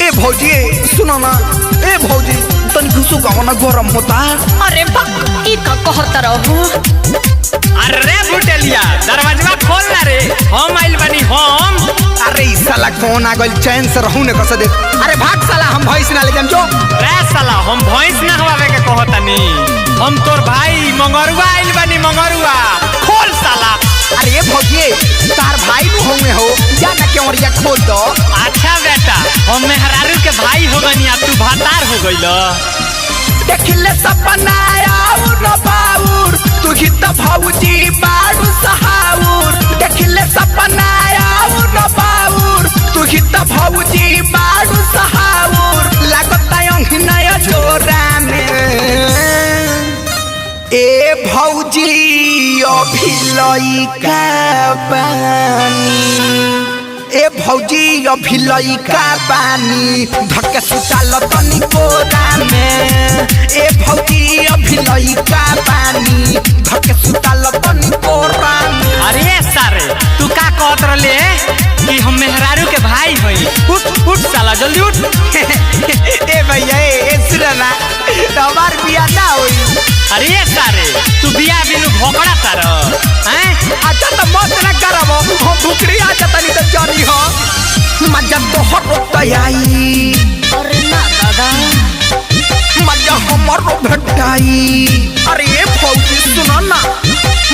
ए भौजी सुनो ना, ए भौजी तनी घुसो गावना गरम होता। अरे बा ई का कहत रहो। अरे बुटेलिया दरवाजा खोल ना रे, हम आइल बनी हम। अरे ई साला कौन आ गइल, चैन से रहू ने कस दे। अरे भाग साला, हम भैंस ना ले जाम जो। रे साला हम भैंस ना हवावे के कहतनी, हम तोर भाई मंगरुआ आइल बनी मंगरुआ, खोल साला। अरे ये भौजी तार भाई नु होंगे हो, जा ना केवड़िया खोल दो। अच्छा बेटा हम मेहरारू के भाई हो गनी, आ तू भातार हो गइल। देखले सपना आउर बाउर, तू ही त भौजी बाड़ू सहाउर। देखले सपना आउर बाउर, तू ही त भौजी बाड़ू सहाउर। लागता अंगनया जोरा में ए भौजी अभी लइका बानी, ए भौजी अभी लइका बानी, धक्के सुताल तनी कोरा में। ए भौजी अभी लइका बानी, धक्के सुताल तनी कोरा में। अरे सारे तू का कहत रहले कि हम मेहरारू के भाई हई? उठ उठ साला जल्दी उठ। ए भैया ए सुना ना, हमार बिया ना होई। अरे सारे तू बिया बिनु भोकड़ा तार हैं? अच्छा तो मत ना करबो, हम भुकरी आ जतनी त जानी हो। मजा तोहर रोतई, अरे ना दादा मजा हमरो भेटाई। अरे ए भौजी सुनो ना,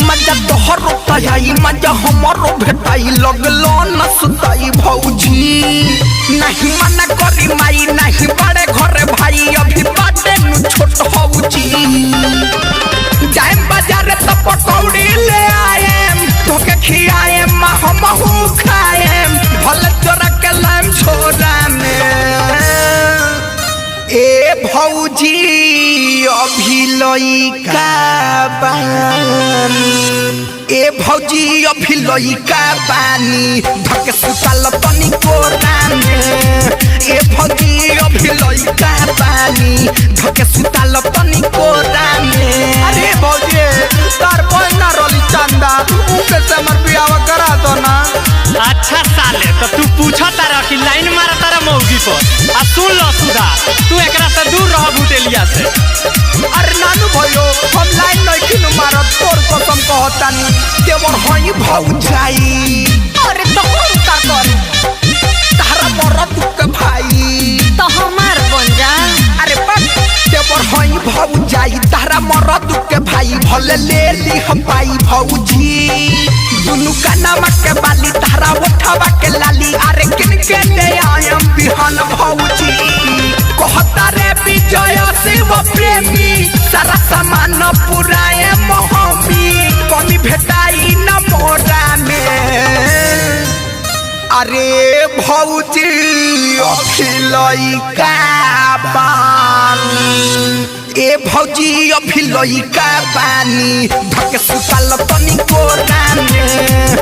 मजा तोहर रोतई, मजा हमरो भेटाई। लगलो न सुताई भौजी, नहीं मना करी माई, नहीं बड़े घरे भाई, अभी बाटे नु छोट भौजी। जाए बाजार त पकौड़ी ले आएम, तोके खियाएम हमहू खाएम, भले तोरा के लाम छोरा में। ए भौजी अभी लइका बानी, ए भौजी अभी लइका बानी, धक्के सुताल तनी कोरा में। ए भौजी अभी लइका बानी, धक्के सुताल तनी कोरा में। अरे भौजी तार बहन ना रोली चंदा, उनके से हमर बियाह करा दो ना। अच्छा साले तो तू पूछा तारा कि लाइन मारा तारा मौगी पर। आ सुन लो सुधा, तू एकरा से दूर रह बुटेलिया से। अरे नानू भयो हम लाइन नहीं खिनु मारत, तोर कसम कहतानी देवर हई भौजाई। अरे तो हम का कर, तारा मरद के भाई तो हमार बन जा। अरे बस देवर हई भौजाई, तारा मरद के भाई, भले ले ली हम पाई भौजी। दुनु का नमक के बाली, तारा उठावा के लाली, अरे किनके दे आयम बिहान भौजी। कहता रे विजय शिव प्रेमी, सारा सामान पुराए मोहमी, कमी भेटाई न मोरा में। अरे भौजी अभी लइका बानी, ए भौजी अभी लइका बानी, धक्के सुताल तनी कोरा में।